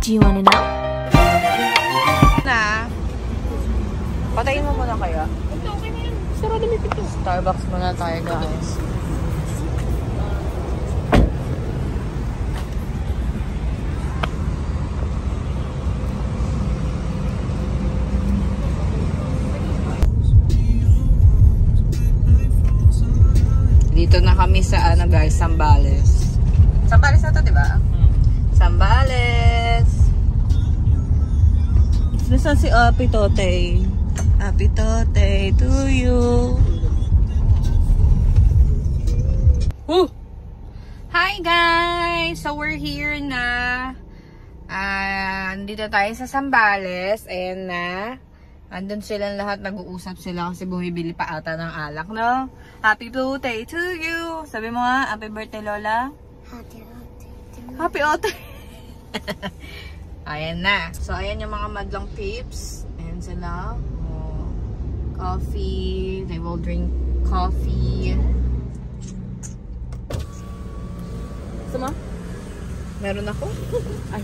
Do you wanna know? Na. Patayin mo muna kaya? Okay na yan. Sarado may pito. Starbucks muna tayo, guys. Dito na kami sa ano, guys, Zambales. Zambales na to, di ba? Zambales. Nasaan si Api Tote? Api Tote to you. Hi guys! So we're here na. Nandito tayo sa Zambales. Ayan na. Andun silang lahat, nag-uusap sila kasi bumibili pa ata ng alak, no? Happy birthday to you! Sabi mo nga, happy birthday, Lola? Happy birthday to you. Happy birthday! Ayan na. So, ayan yung mga madlang peeps. Ayan sila. Oh, coffee. They will drink coffee. Gusto mo? Meron ako? Ay.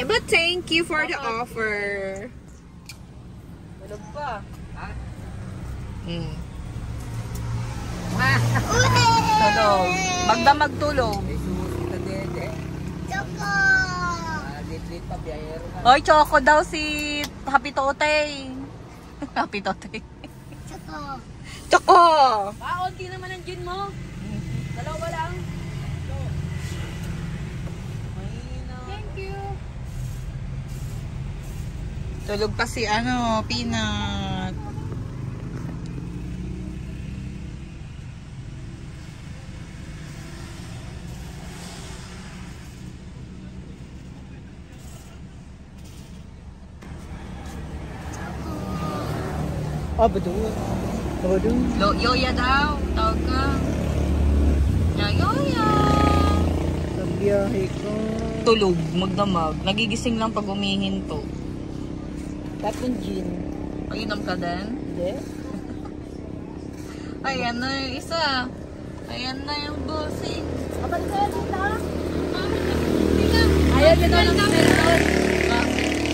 But thank you for the offer. Tulog pa. Ha? Tulog. Magdamag tulog. Choco! Oy, Choco daw si Happy Tote. Happy Tote. Choco! Choco! Onti naman ang gin mo. Dalawa lang. Thank you. Tulog pa si ano, Peanut. Yoya daw. Tawag ka. Yoya. Biyahe ko. Tulog, magdamag. Nagigising lang pag umihinto. Tatlong gin. Pag-inom ka din? Hindi. Ayan na yung isa. Ayan na yung bossing. Kapag ka dito. Ayaw nyo na lang smell doon.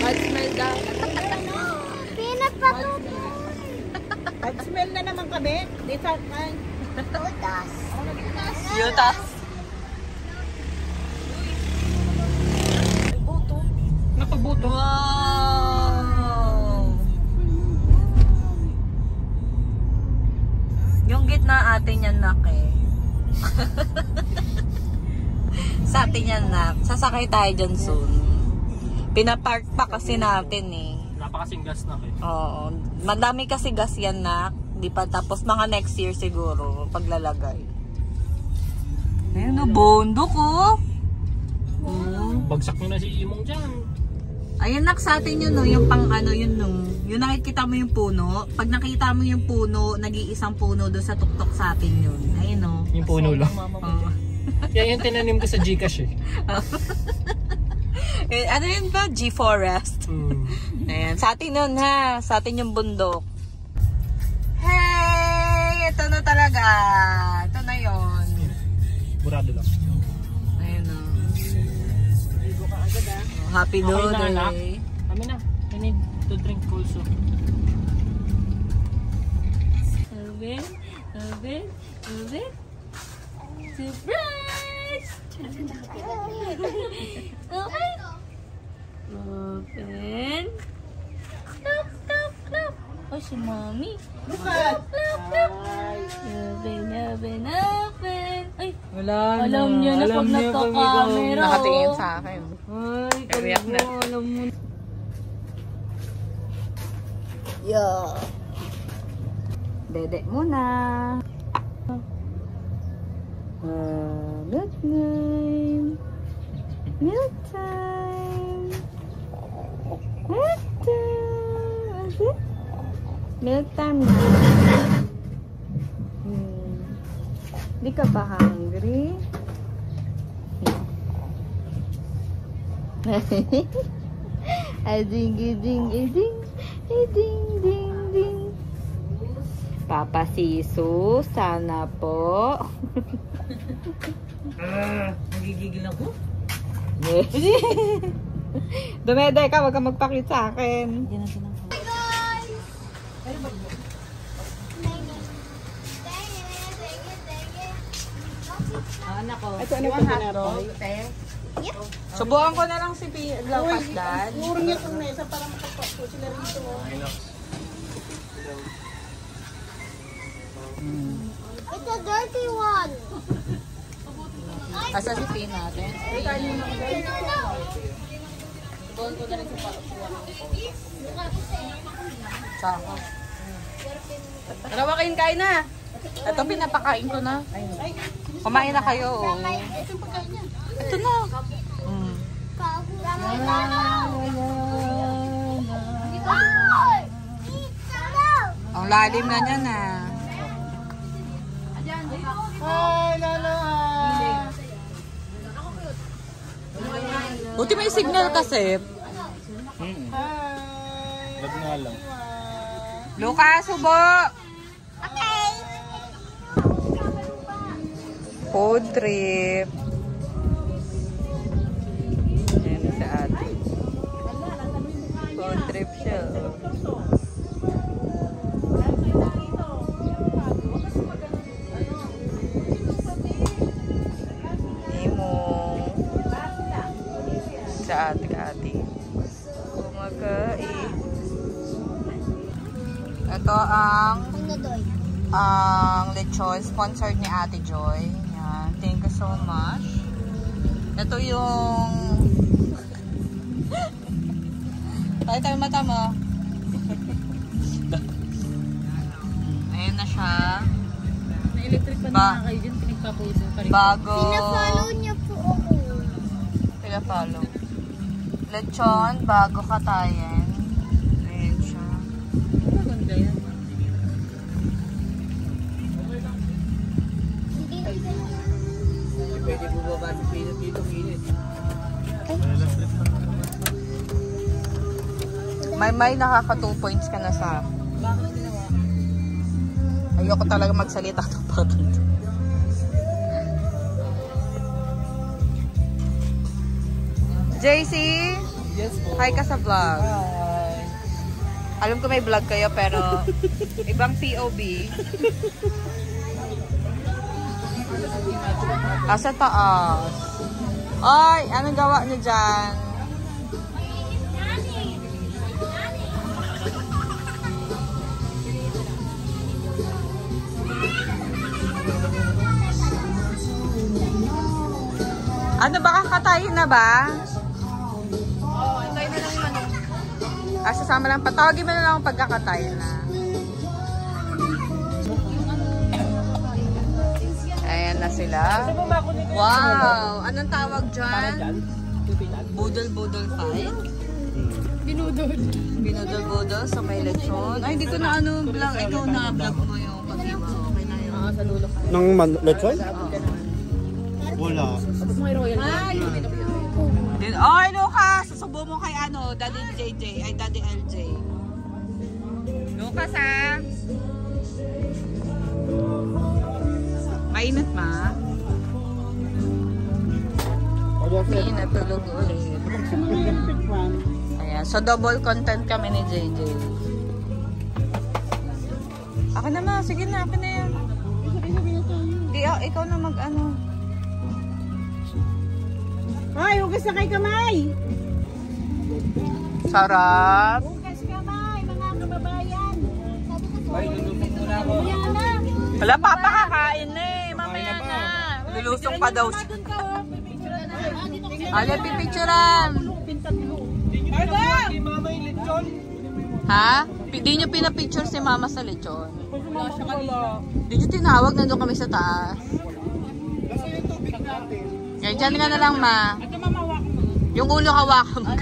Bad smell daw. Peanut butter. Bad smell na naman kami. Di sa kan. Tutas. Yutas. Nakabuto. Wow! Yung gitna atin yan, nak eh. Sa atin yan, nak. Sasakay tayo dyan soon. Pinapark pa kasi natin eh. Napakasing gas na eh. Oo. Madami kasi gas yan, nak. Di pa tapos mga next year siguro paglalagay. Ayun o, bondok oh. Bagsak nyo na si Imong dyan. Ayun nak, sa atin yun no, yung pang ano yun no. Yung nakikita mo yung puno. Pag nakita mo yung puno, nag-iisang puno doon sa tuktok sa atin yun. Ayun no. Yung puno lang. Oh. Yan yung tinanim ko sa Gcash eh. Ano yun ba? G-Forest. Ayan, sa atin yun ha. Sa atin yung bundok. Hey! Ito na talaga. Ito na yun. Burado lang. Ayun no. Happy Okay na, birthday. anak. Kami na. I need to drink also. Alvin. Surprise! Okay. Open. Clap, clap, clap. Oh, si Mommy. Bukat. Open. Ay, Wala na. alam niya na pag nagka-camera. Nakatingin sa akin. Ay, Kariyak na. alam mo. Yeah. Dede muna. Milk time. Milk time. Milk time. Is it? Milk time na. Di ka ba hungry? Ading, ding, ding, ding. Papa Sisu, sana po. Nagigigil ako. Yes. Dumede ka, wag ka magpakit sa akin. Anak ko. Ito ano pang hinaroy? Subukan ko na lang si Laukas dad. Siguro niya itong mesa para makapasok sila rito. It's a dirty one. Asa si P natin? Saka. Tara, kain na. Ito pinapakain ko na. Kumain na kayo. Oh. Ito na. Ang lalim na niya na. Hi, Lalo! Buti may signal kasi. Hi! Lag nga lang. Lucas, subo! Okay. Food trip. Ayan na sa ate. Food trip siya. Sa ate-ate. Kumakain. Ito ang lechon sponsored ni Ate Joy. Yan. Thank you so much. Ito yung ay, tayo mata mo. Ayan na siya. May electric pa Ba- na kayo dyan, pinagpapuso pa rin. Bago. Pina-follow niya po ako. Pila-follow. Lechon, bago katayan. Ayan siya. Maganda yan. Pwede bubaba si Pinot dito, Pinot. May nakaka 2 points ka na sa. Ayoko talaga magsalita ng bata. JC? Yes po. Hi ka sa vlog. Hi. Alam ko may vlog kayo pero ibang POV. Asa taas. Ay, anong gawa niyo dyan? Ano ba, kakatayin na ba? Oo, antayin na lang yung ano. Sasama lang, patawagin mo na lang ang pagkakatayin na. Ayan na sila. Wow! Anong tawag dyan? Budol-budol fight? Binudol-budol sa may lechon. Ay, hindi ko na ano vlog. Ikaw na vlog mo yung pag-iwa. Okay na yun. Sa lulo ka. Nang lechon? Wala. Ay, Lucas! Susubo mo kay ano, Daddy JJ, ay Daddy LJ. Lucas, ha? Mainit, ma? Hindi natulog ulit. Ayan, so double content kami ni JJ. Ako na, ma. Sige na, ako na yan. Di, ikaw na mag-ano. Ay, hugas na kay kamay! Sarap. Hugas kamay, mga kababayan! Ay, lulupin muna ako. Wala pa kakain na eh. Mamaya na. Lulusong pa daw siya. Alam, pipicturean. Ha? Di nyo pinapicture si mama sa lechon. Di nyo tinawag, nandun kami sa taas. Kaya dyan ka na lang, ma. Yung ulo hawakan mo.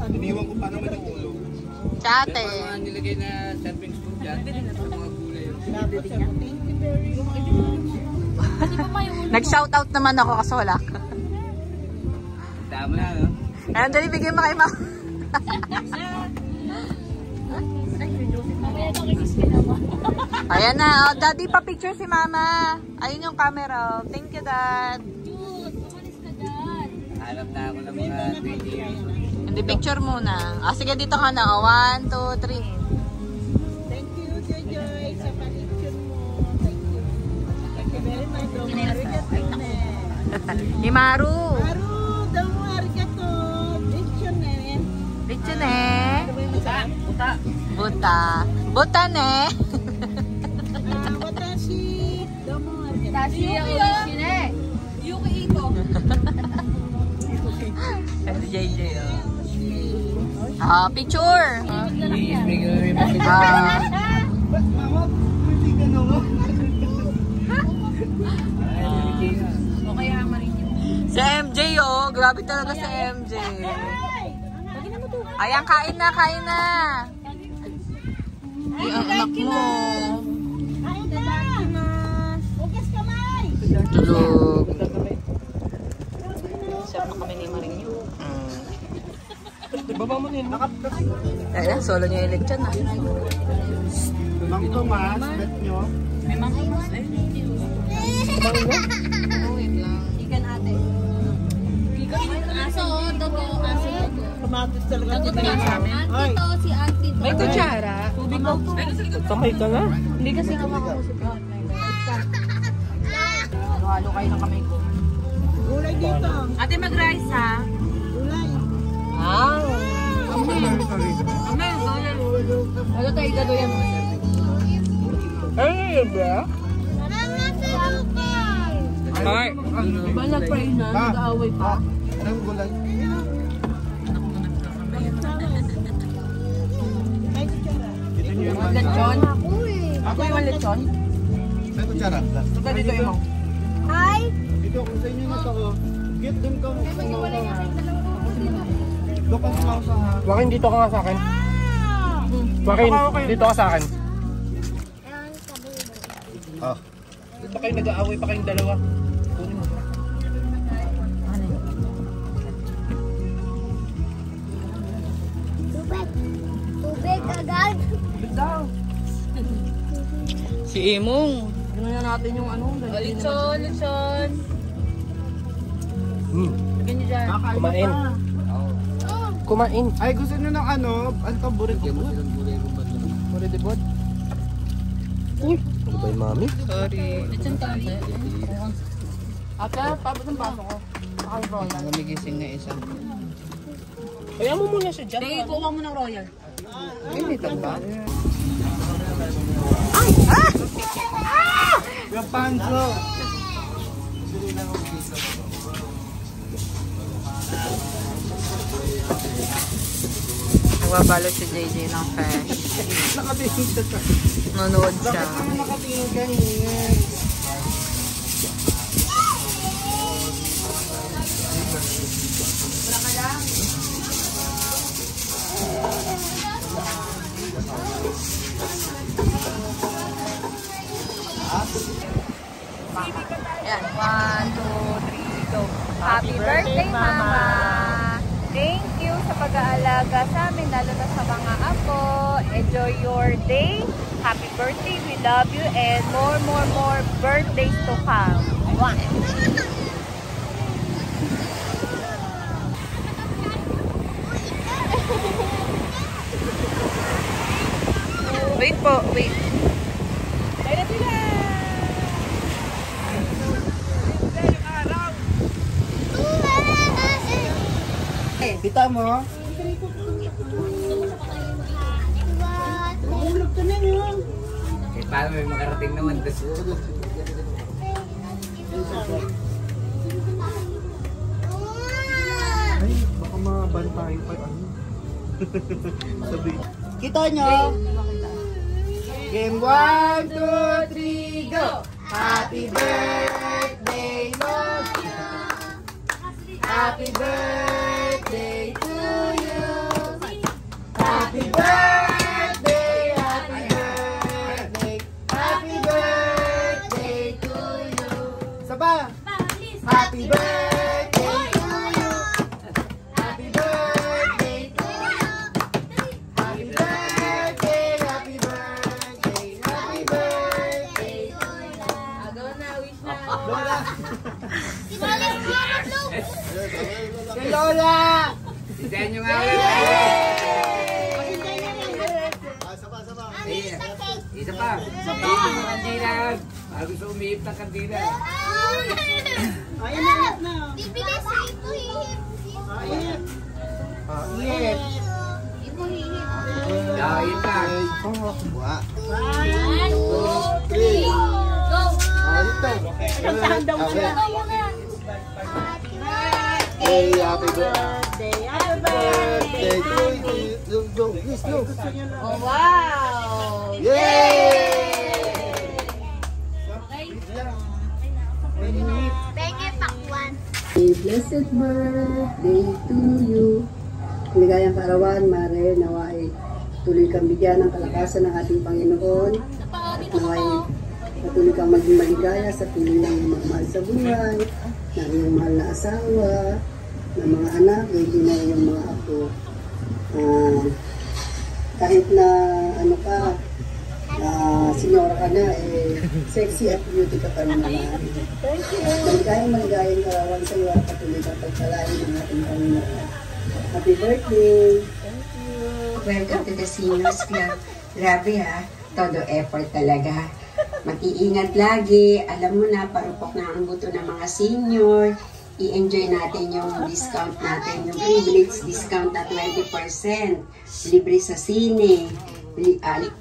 Iniwan ko pa naman yung ulo. Tsate. Nilagay na serving spoon dyan. Mga gulay. Nag-shoutout naman ako kasi wala ka. Tama na, no? Ayan, dali, bigyan mo kay mama. Ayan na. Oh, Daddy, pa-picture si mama. Ayun yung camera. Thank you, Dad. Hanap na ako ng mga 20 years. Hindi, picture muna. Sige, dito ka na. 1, 2, 3. Thank you, Joy, sa picture mo. Thank you. Thank you very much. Domo arigato ne. Himaru. Maru, domo arigato. Picture ne. Picture ne. Buta. Buta ne. Watashi, domo arigato. Yuki ito. Kasi JJ. Picture. Please bring your remembrance. Si MJ, oh. Grabe talaga si MJ. Ayan, kain na, kain na. Ay, ang anak mo. Kain na! Hugas kamay! Tulog. Sarap na kami ni Marinyo. Baba mo din. Ayan, solo niya yung lechon, ah. Mang Tomas, bet nyo. Aso, dogo, aso, dogo. Kamatis talaga Dogo kita niya. sa amin. Ay, Auntie to, si auntie to. May kutsara. Tubig daw to. Kamay ka na. Hindi kasi nga makakusip ko. Halo kayo ng kamay ko. gulay dito. Ate, mag-rice, ha? Gulay. Wow! Ano tayo gadoyan mo? Ay, ba? Mama, sumukal. Ay. Diba nag-pray na, nag-aaway pa? Anong gulay? Ay, kutsara. Lechon? Uy. Ako yung lechon? May kutsara. Ito dito yung Hi. Dito kung sa inyo na to. Get dun ka. Doon ka sa usahan. Joaquin, dito ka nga sa akin. Joaquin, dito ka sa akin. Dito kayo nag-aaway pa kayong dalawa. Kunin mo. Tubig. Tubig agad. si Imong. Gano'n na natin yung ano. Lechon, lechon. Kumain. Kumain. Ay, gusto nyo ng ano? Ano to? Burik-burik? Buridibot. Uy, ano ba yung mami? Sorry. Lechon kami. Ate, tapos ang baso ko. Namigising na isa. Kaya mo muna siya dyan. Sige, kuha mo ng royal. Initan ba? Rapunzel! Nagbabalo si JJ ng fish. Nakatingin siya sa... Nanood siya. Nakatingin kanina. Yan. 1, 2, 3, go. Happy birthday, Mama! Thank you sa pag-aalaga sa amin, lalo na sa mga apo. Enjoy your day. Happy birthday. We love you and more birthdays to come. One. Wait po, wait. Kaya na sila! Kita mo? Mahulog ka na yun. Eh, paano may makarating naman kasi? Ay, baka mabantayo pa ano. Sabi. Kita nyo? Game 1, 2, 3, go! Happy birthday, Logia! Happy birthday to you! Happy birthday, happy birthday, happy birthday to you! Saba! Happy birthday to you! Happy birthday to you! Happy birthday, happy birthday, happy birthday to you! Agaw na, wish na. Lola! Ibalik mo, look. Si Lola! Bigyan nyo nga ulit. Isa pa. Kandila. Bago sa umiip ng kandila. Ayan na, na. Bibilis ito, hihip. Ayan. Yes. Ito, hihip. Yun pa. 1, 2, 3. Go! Kantahan daw muna. Hey, happy birthday. Happy birthday. Please, no. Oh, wow! Yay! Penge pakwan. A blessed birthday to you. Ligayang kaarawan, Mare, naway tuloy kang bigyan ng kalakasan ng ating Panginoon. Naway patuloy kang maging maligaya sa pili ng magmahal sa buhay, ng iyong mahal na asawa, ng mga anak, hindi na yung mga apo. Kahit na ano ka, senyora ka na, sexy at beauty ka pa rin naman. Maligayang kaarawan sa iyo at patuloy kang pagpalain ng ating Panginoon. Happy birthday! Welcome to the Seniors Club. Grabe ha, todo effort talaga. Mag-iingat lagi. Alam mo na, parupok na ang buto ng mga senior. I-enjoy natin yung discount natin, yung privilege discount na 20%. Libre sa sine.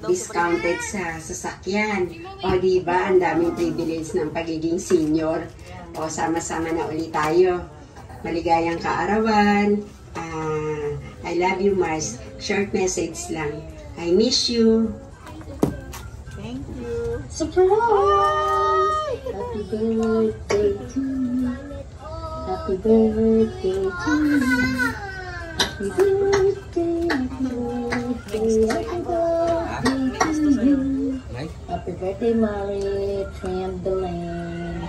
Discounted sa sasakyan. O diba, ang daming privilege ng pagiging senior. O sama-sama na ulit tayo. Maligayang kaarawan. I love you, Mars. Short message lang. I miss you. Thank you. Surprise! Happy birthday to you. Happy birthday to you. Happy birthday, happy birthday, happy birthday to you. Happy birthday, Mary Trembling.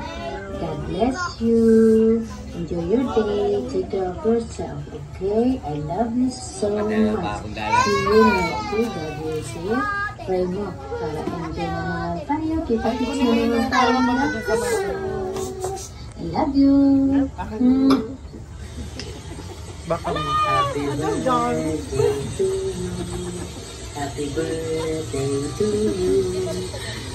God bless you. Enjoy your day. Take care of yourself, okay? I love you so much. See you next week. God bless you. Pray mo para enjoy na naman tayo. Kita-kits na naman tayo. I love you. Happy birthday to you. Happy birthday to you.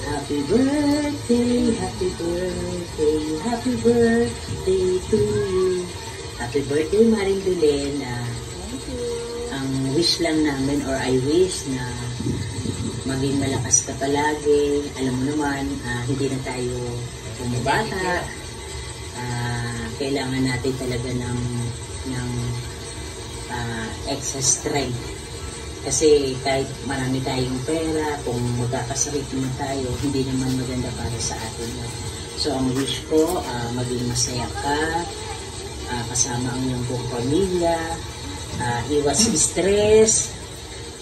Happy birthday, happy birthday, happy birthday to you. Happy birthday, Maring Dulen. Ang wish lang namin, or I wish na maging malakas ka palagi. Alam mo naman, hindi na tayo bumabata. Kailangan natin talaga ng extra strength. Kasi kahit marami tayong pera, kung magkakasakit naman tayo, hindi naman maganda para sa atin. So ang wish ko, maging masaya ka, kasama ang iyong buong pamilya, iwas stress,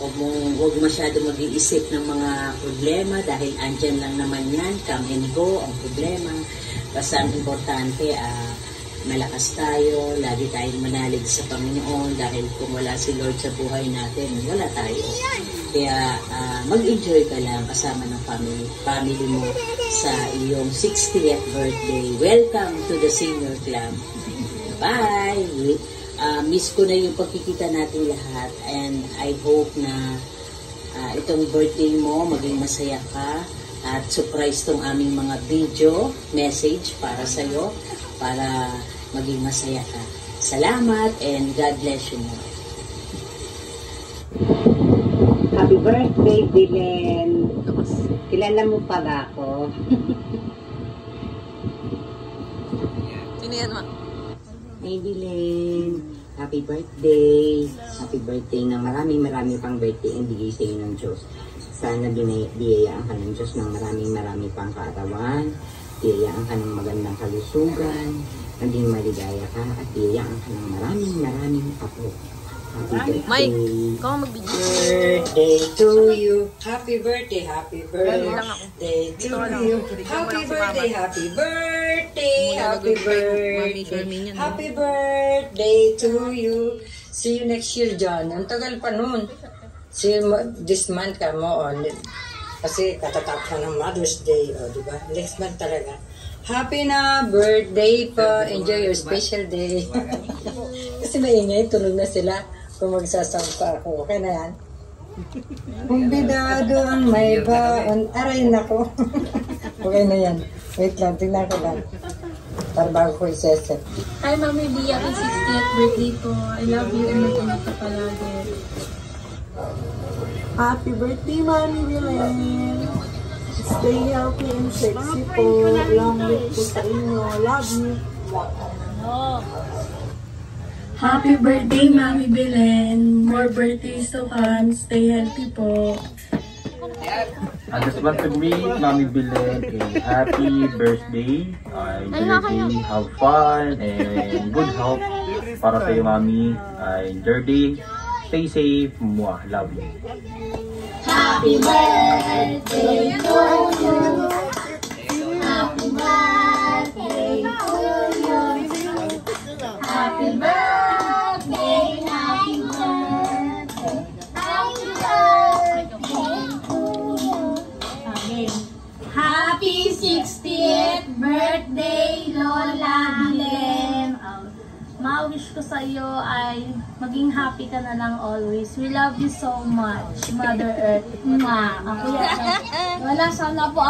huwag masyado mag-iisip ng mga problema dahil andyan lang naman yan, come and go ang problema. Basta ang importante, malakas tayo, lagi tayong manalig sa Panginoon dahil kung wala si Lord sa buhay natin, wala tayo. Kaya mag-enjoy ka lang kasama ng family mo sa iyong 60th birthday. Welcome to the Senior Club. Bye! Miss ko na yung pagkikita natin lahat and I hope na itong birthday mo, maging masaya ka at surprise tong aming mga video message para sa'yo para maging masaya ka. Salamat and God bless you more. Happy birthday, Dylan. Kilala mo pa ba ako? Sino yan, ma? Hey Dylan, happy birthday. Happy birthday na marami pang birthday ang bigay sa iyo ng Diyos. Sana biyayaan ka ng Diyos ng marami pang kaarawan. Biyayaan ka ng magandang kalusugan. Maging maligaya ka at biyayaan ka ng maraming apo. Happy birthday. Mike, ikaw ang magbigay. Birthday to you. Happy birthday to you. Happy birthday, happy birthday. Happy birthday to you. See you next year, John. Ang tagal pa nun. See you this month ka mo. Kasi katatapos na ng Mother's Day, o diba? Next month talaga. Happy na birthday po. Enjoy your special day. Kasi maingay, tulog na sila. Kung magsasampa ako, okay na yan? Kumbidado ang may baon. Aray nako. Okay na yan. Wait lang, tingnan ko lang. Para bago ko iseset. Hi, Mami B. Happy 60th birthday po. I love you and mag-ingat ka palagi. Happy birthday, Mami Belen. Stay healthy and sexy po. Long live po sa inyo. Love you. Happy birthday, Mami Belen. More birthdays to come. Stay healthy po. I just want to greet Mami Belen a happy birthday. Enjoy your day, have fun, and good health para kay Mami. Enjoy your day, stay safe, mwah, love you. Happy birthday to you. Happy birthday to you. Happy birthday, happy birthday. Happy birthday to you. Happy 60th birthday, Lola Belen. Ma-wish ko sa iyo ay maging happy ka na lang always. We love you so much, Mother Earth. Ako yan. Wala, sana po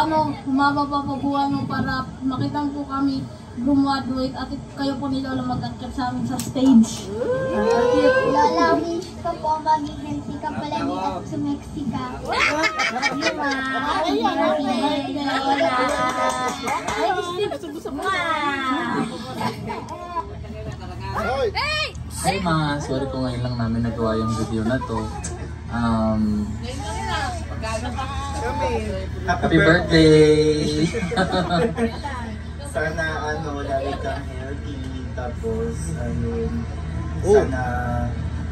humaba pa po buwan mo para makita po kami graduate at kayo po ni Lola mag-akit sa amin sa stage. Lola, wish ko po maging healthy ka pala dito sa Mexico. Love you, Ma. Happy birthday, Lola. Ay, Steve. Hi Ma, sorry kung ngayon lang namin nagawa yung video na to. Happy birthday! Sana lagi kang healthy, tapos sana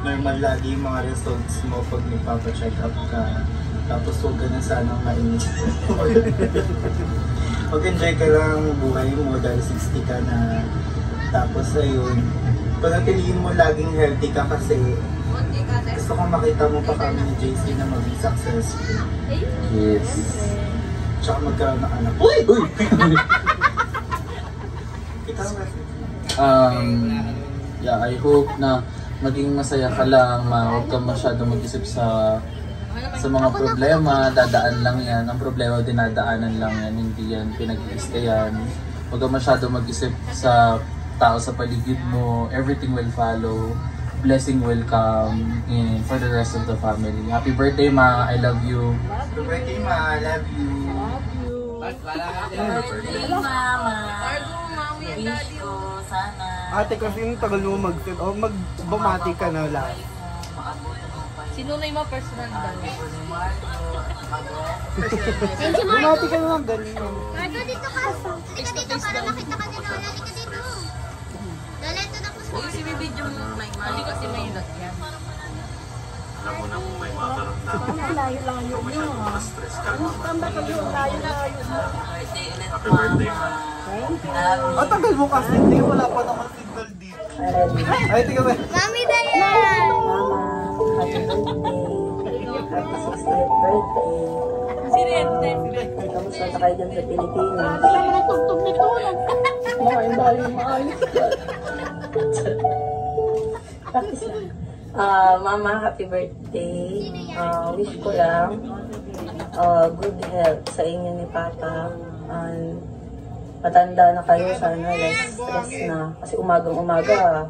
normal lagi yung mga results mo pag nagpapacheck up ka. Tapos huwag ka na sanang mainis. Mag-enjoy ka lang buhay mo dahil 60 ka na. Tapos ayun, panatiliin mo laging healthy ka kasi gusto kong makita mo pa kami ni JC na maging successful. Yes. Tsaka magkaroon ng anak. Uy! Uy! Yeah, I hope na maging masaya ka lang, huwag kang masyado mag-isip sa mga problema, dadaan lang yan. Ang problema, dinadaanan lang yan, hindi yan pinag-iistayan. Huwag kang masyado mag-isip sa tao sa paligid mo, everything will follow, blessing will come and for the rest of the family. Happy birthday Ma, I love you. Happy birthday Ma, I love you. Happy birthday, Mama. Wish ko sana. Ate, kasi yung tagal mo magbumati ka na lang. Sinunay mo personal daw. Bumati ka na lang, galing. Marco, dito ka. Halika dito para makita ka din. Halika dito. Lalito na po sa Uy, sinibidyo mo may mali kasi may lagyan. Alam mo na kung may mga karamdaman. Layo-layo nyo. Stress ka. Tanda kayo, layo-layo nyo. Happy birthday Ma. Ang tagal mo kasi, hindi wala pa naman signal dito. Ay, tingnan mo. Mami Dayan! Happy birthday. Happy 60th birthday. Sirente. Kamusta na kayo dyan sa Pilipinas? Ano naman ang tugtog nito? Maayos. Mama, happy birthday. Wish ko lang good health sa inyo ni Papa. Matanda na kayo, sana less stress na. Kasi umagang-umaga,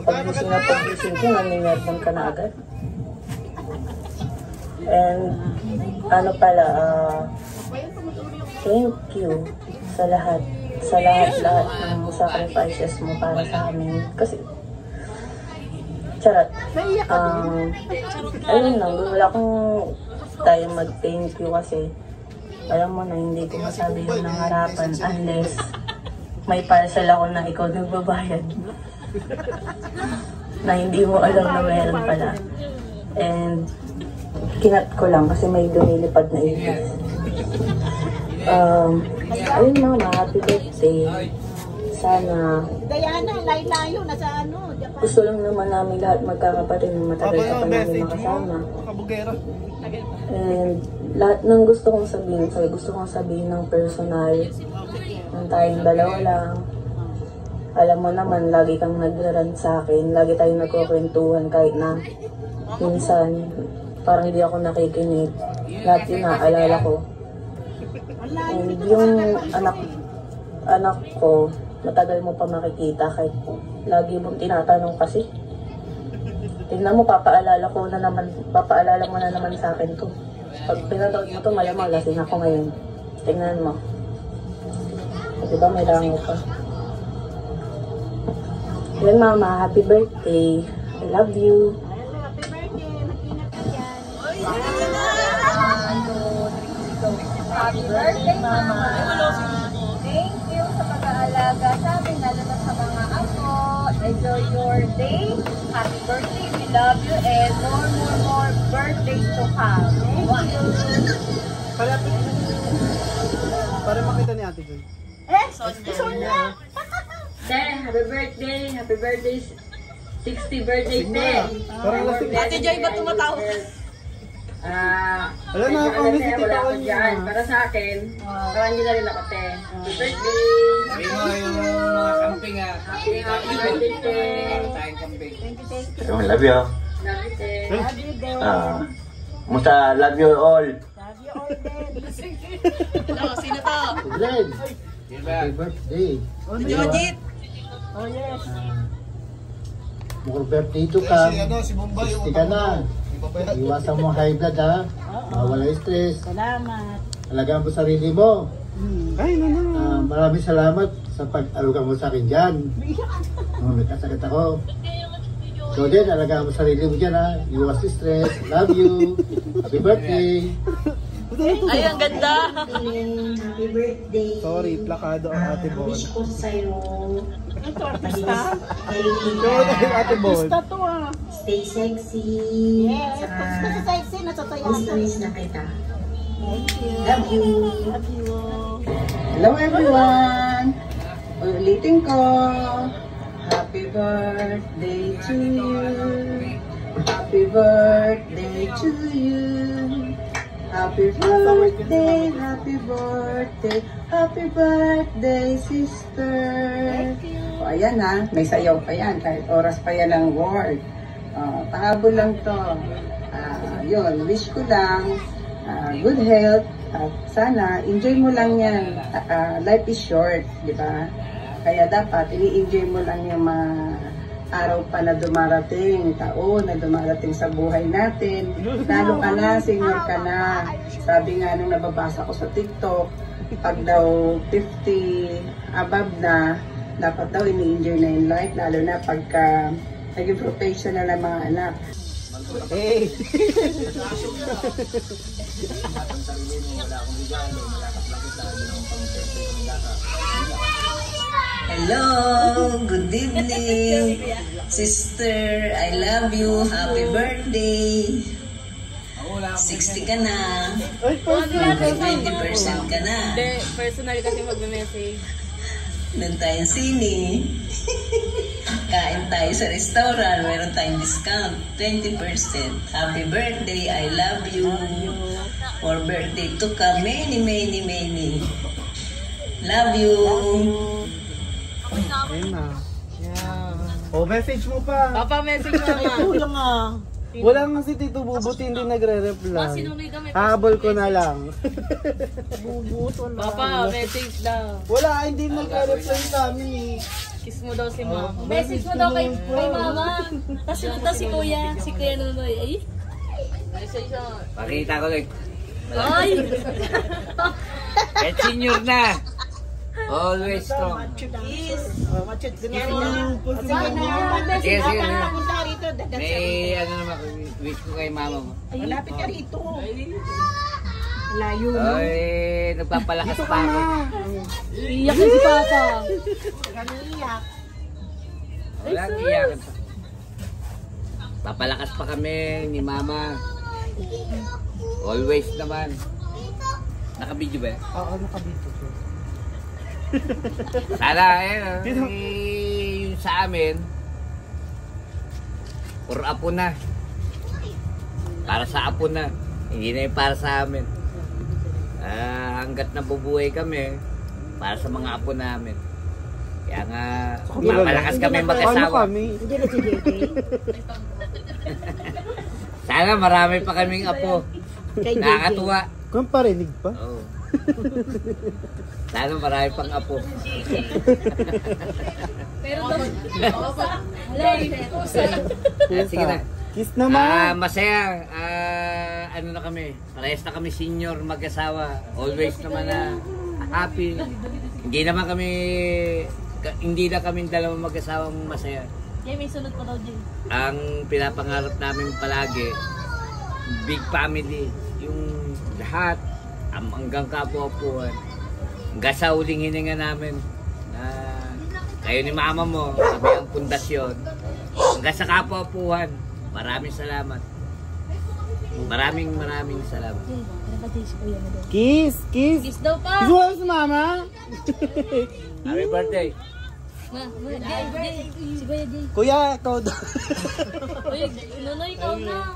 pagising ko, naninervon ka na agad. And thank you sa lahat ng sacrifices mo para sa amin. Kasi charot. Ayun lang, wala akong tayong mag-thank you kasi alam mo na hindi ko masabi yung nangarapan unless may parcel ako na ikaw nagbabayad na hindi mo alam na meron pala. And kinat ko lang kasi may lumilipad na ibis. Ayun Mama, happy birthday. sana Diana, layo-layo, nasa ano, Japan. gusto lang naman namin lahat magkakapatid na matagal ka pa namin makasama. And lahat ng gusto kong sabihin ng personal, ng tayong dalawa lang. Alam mo naman, lagi kang nagrarant sa akin, lagi tayong nagkukwentuhan kahit na minsan parang hindi ako nakikinig. Lahat yun naaalala ko. And yung anak ko, matagal mo pa makikita kahit lagi mong tinatanong kasi. Tingnan mo, papaalala mo na naman sa akin to. Pag pinanood mo to, malamang lasing ako ngayon. Tingnan mo. Diba may lango pa. Yan mama, happy birthday. I love you. Happy birthday, Mama! Thank you sa pag-aalaga sa amin, lalo na sa mga apo. Enjoy your day. Happy birthday. We love you and more birthdays to come. Thank you. Para makita ni Ate Joy. Sonia! Happy birthday, 60 birthday, Te. Ate Joy, ba't tumatawa? Wala na ako, miss ito ako dyan. Para sa akin, parang nyo na rin ako, Te. Happy birthday! Sabi mo yung mga camping ah. Happy birthday, Te. Tayong camping. I love you. Love you, Te. Musta, love you all. Sino to? Glenn, Diba? happy birthday. Jojit! Oh, yes. Mukhang birthday to ka. Si Bombay. 60 ka na. Iwasan mo high blood ha. Mawala stress. Salamat. Alagaan mo sarili mo. Ay, no. Maraming salamat sa pag-alugan mo sa akin dyan. May kasakit ako. So din, alagaan mo sarili mo dyan ha. Iwas stress. Love you. Happy birthday. Ay, ang ganda! Happy birthday. Sorry, plakado ang Ate Bon. Wish ko sa'yo. Ito, artista? Ate Bon. Artista to ah. Stay sexy. Yes, nasa sexy, nasa tayasan. Miss na kita. Thank you. Love you. Love you. Hello everyone! Ulitin ko. Happy birthday to you. Happy birthday to you. Happy birthday, happy birthday, happy birthday, sister. O ayan ha, may sayaw pa yan, kahit oras pa yan ng word. Pahabol lang to. Yun, wish ko lang good health at sana enjoy mo lang yan. Life is short, di ba? Kaya dapat ini-enjoy mo lang yung mga araw pa na dumarating, taon na dumarating sa buhay natin. Lalo ka na, senior ka na. Sabi nga nung nababasa ko sa TikTok, pag daw 50 above na, dapat daw ini-enjoy na yung life, lalo na pagka naging professional ang mga anak. Hey! Hello, good evening. Sister, I love you. Happy birthday. 60 ka na. 20% ka na. Hindi, personal kasi magme-message. Doon tayong sini. Kain tayo sa restaurant. Meron tayong discount. 20%. Happy birthday. I love you. For birthday to come. Many. Love you. Ayun na. Yeah. Oh, message mo pa. Papa, message mo naman. Kulang ah. Walang si Tito Bubuti hindi nagre-reply. Habol ko na lang. Papa, message daw. Wala, hindi nagre-reply sa amin eh. Kiss mo daw si mama. Message mo daw kay mama. Tapos si kuya. Si kuya Nunoy. Ay. Message mo. Pakita ko lang. Ay! Kahit senior na. Always strong. Machut din na. Sige na. May ano naman, wish ko kay mama mo. Malapit ka rito. Layo. Ay, nagpapalakas pa ako. Iyak na si Papa. Iyak. Walang iyakan pa. Papalakas pa kami ni mama. Always naman. Naka-video ba yan? Oo, naka-video. Sana, yung sa amin, puro apo na. Para sa apo na. Hindi na yung para sa amin. Hanggat nabubuhay kami, para sa mga apo namin. Kaya nga, mapalakas kami mag-asawa. Hindi na si JJ. Sana marami pa kaming apo. Nakakatuwa. Kung parinig pa? Oo. Sana marami pang apo. Pero Sige na. Kiss naman. Masaya. Ano na kami. Parehas na kami senior mag-asawa. Always naman na happy. Hindi na kami dalawang mag-asawang masaya. Jay, may sunod pa daw, Jay. Ang pinapangarap namin palagi, big family. Yung lahat, hanggang kapwa-apuhan. Hanggang sa huling hininga namin, kayo ni mama mo, kami ang pundasyon. Hanggang sa kapwa-apuhan, maraming salamat. Maraming salamat. Kiss. Kiss daw pa. Kiss mo si mama. Happy birthday. Jay, si Kuya Jay. Kuya, ikaw daw. Uy, Nonoy, ikaw na.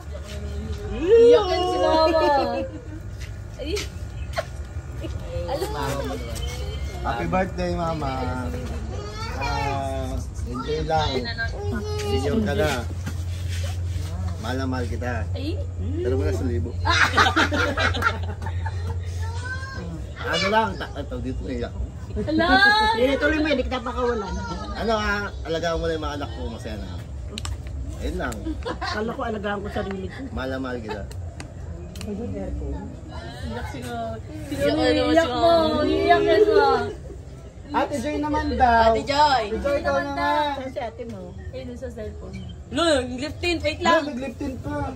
Iyakin si mama. Happy birthday, mama. Enjoy lang. Senior ka na. Mahal na mahal kita. Pero mo na sa libo. Ano lang, ito dito niya. Hala! Tuloy mo, hindi kita pakawalan. Ano alagaan mo na yung mga anak ko, masaya na. Ayun lang. Kala ko alagaan ko sarili ko. Mahal na mahal kita. Iyak mo. Iyakin mo. Ate Joy naman daw. Ate Joy. Ate Joy, ikaw naman. Saan si ate mo? Ayun sa cellphone. No, nag-liftin. Wait lang. Nag-liftin pa.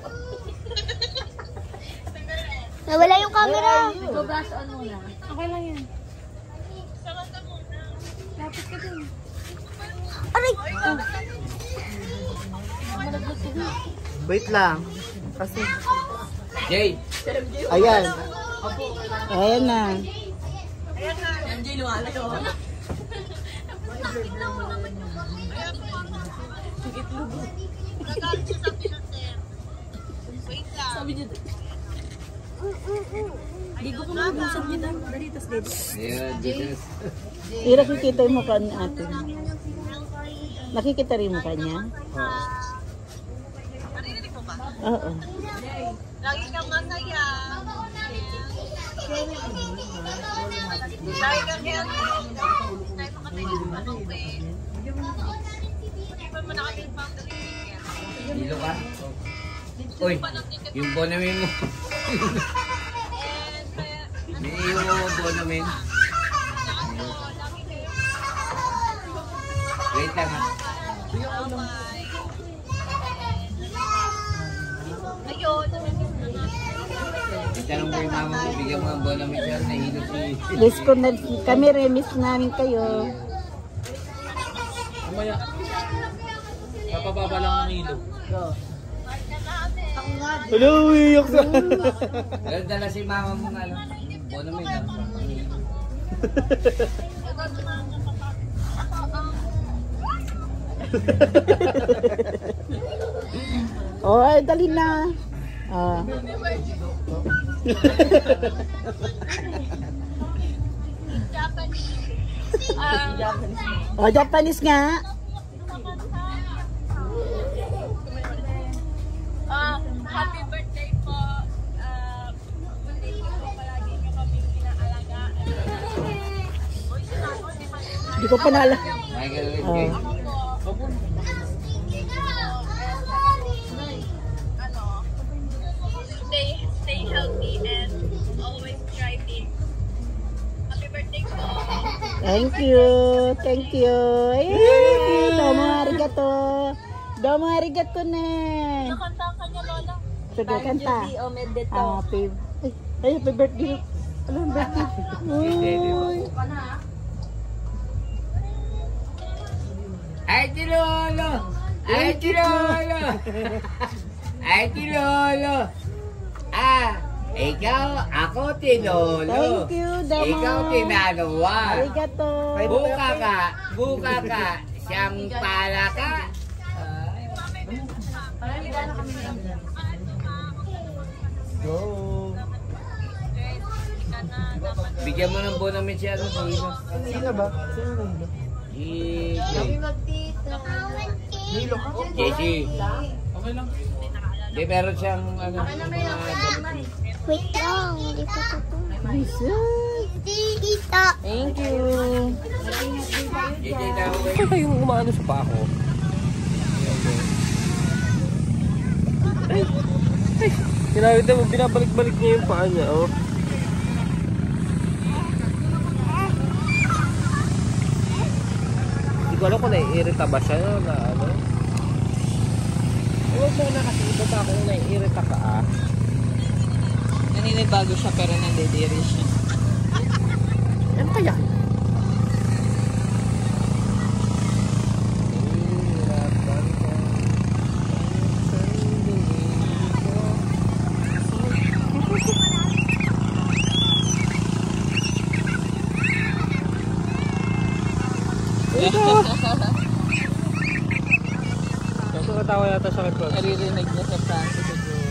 Nawala yung camera. Go brush on muna. Okay lang yan. Lapit ka dun. Aray! Wait lang. Kasi... Jay! Ayan. Ayan na. Yan, Jay, luwala ko. Sabi niya. Hindi ko kumabusap niya daw. Dali, tas dito. Hindi nakikita yung mukha ni ate. Nakikita rin yung mukha niya? Oo. Lagi kang masaya. Lagi kang healthy. Tayo pa kami ng manupin. Pag mo na kami yung boundary. Hilo ka? Uy, yung bonamin mo. Yung bonamin. Wait lang ha. Itanong ko yung mama ko, bigyan mo ang bonamin siya, nahilo si... Kami remis namin kayo. Mamaya, kapababa lang ng hilo. Hello, iyak sa... Pero dala si mama mo nga lang. Bonamin lang. Oh, ay, dali na. Oh, Japanese nga. Happy birthday po. Thank you po palagi nyo kami inaalagaan. Hindi ko pa nala. Stay healthy and always striving. Happy birthday po. Thank you. Thank you. Domo arigato. Domo arigato ne. Nakanta ka niya, Lola. Sige, kanta. Happy. Ay, happy birthday. Alam ba? Uy. Ay, Lolo! Ay, Lolo! Ay, Lolo! Ikaw, ako tinolo. Thank you, Demo. Ikaw tinalawa. Arigato. Buka ka. Siyang pala ka. Go. Bigyan mo ng bonamit siya. Sino ba? Sino na hilo? Hilo ka? Jessie. Okay lang. Di, meron siyang ano. Wait lang, hindi pa ito. Thank you. Jessie, tawag ko. Ito kayong umaano sa pa ako. Ay! Ay! Kinakita mo, binabalik-balik niya yung paa niya, oh. Hindi ko alam kung naiirita ba siya na ano. Huwag mo na kasi ito pa kung naiirita ka, ah. Naninibago siya pero nandidiri siya. Ano kaya? Kaso katawa yata siya kay Francis. Naririnig niya sa Francis siguro.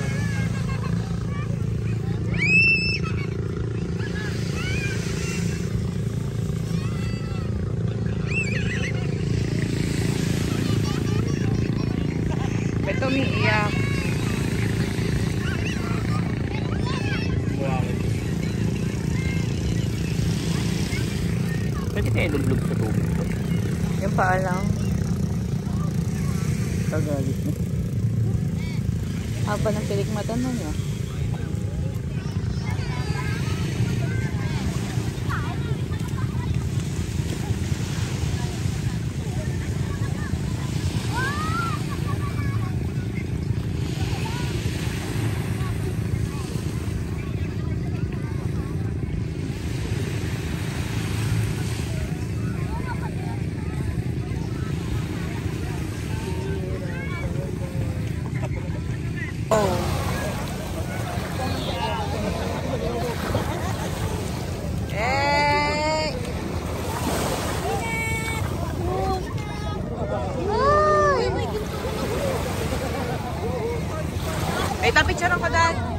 Ba't umiiyak? Pwede kayo lublog sa tubig ko. Yung paa lang. Tagalit na. Haba ng pilik mata nun yun. Ay, tapicture ako, Dad.